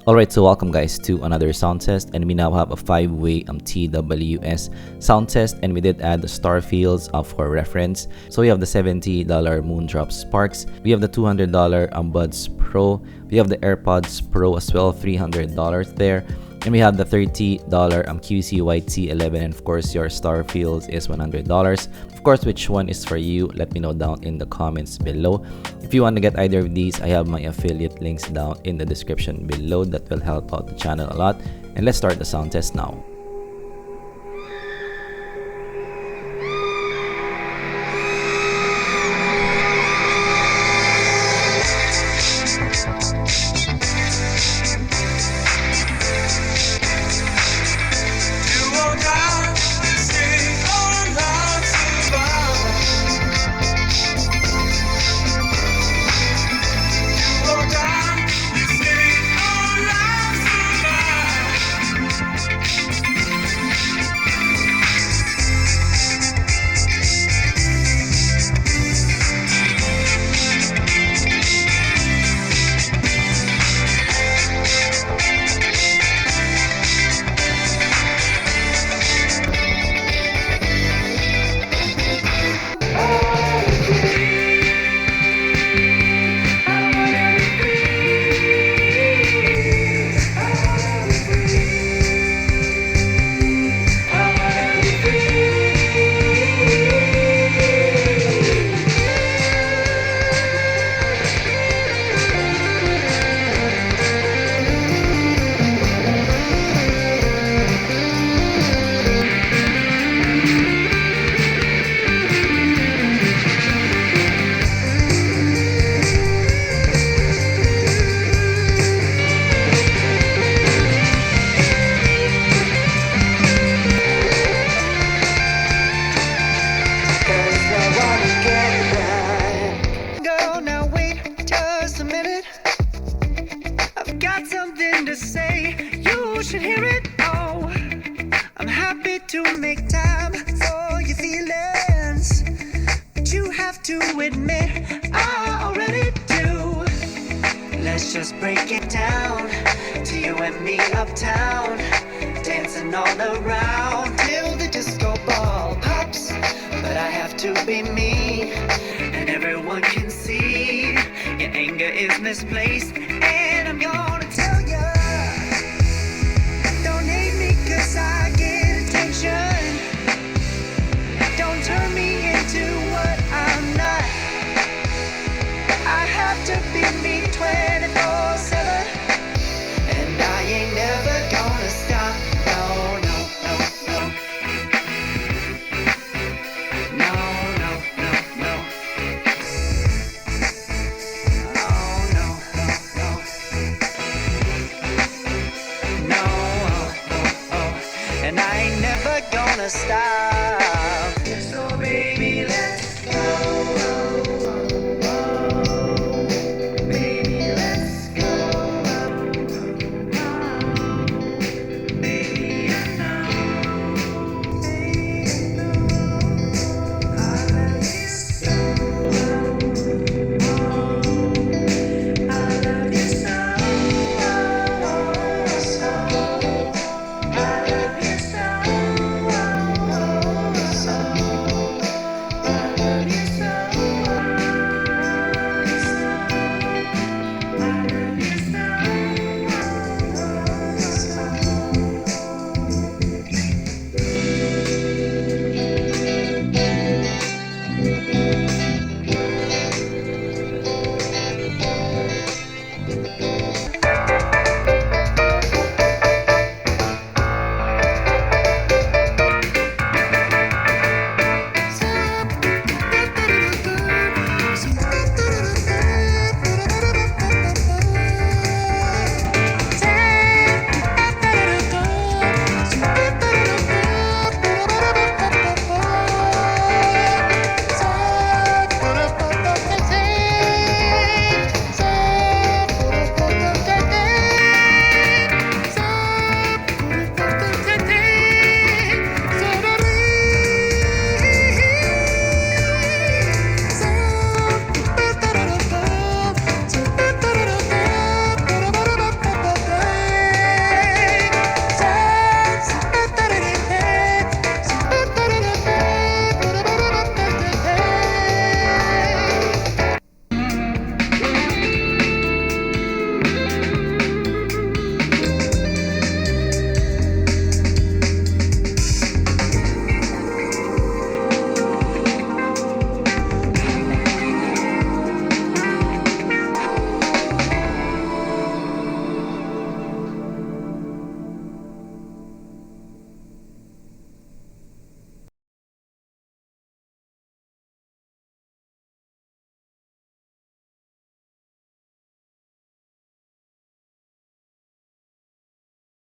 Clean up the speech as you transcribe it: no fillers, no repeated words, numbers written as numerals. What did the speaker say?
Alright, so welcome guys to another sound test, and we now have a 5-way TWS sound test, and we did add the Starfields for reference. So we have the $70 Moondrop Sparks, we have the $200 Buds Pro, we have the Airpods Pro as well, $300 there, and we have the $30 QCY T11, and of course your Starfields is $100. Of course, which one is for you? Let me know down in the comments below. If you want to get either of these, I have my affiliate links down in the description below. That will help out the channel a lot. And let's start the sound test now. Should hear it. Oh, I'm happy to make time for your feelings, but you have to admit I already do. Let's just break it down to you and me uptown, dancing all around till the disco ball pops. But I have to be me, and everyone can see your anger is misplaced, and I'm gonna tell you. I get attention. Don't turn me into what I'm not. I have to be me 24/7, and I ain't never gonna stop. No, no, no, no. No, no, no, no. Oh, no, no, no. No. And I ain't never gonna stop. So baby, let's go. Baby, let's go. Baby, I know. I love you so. I love you so.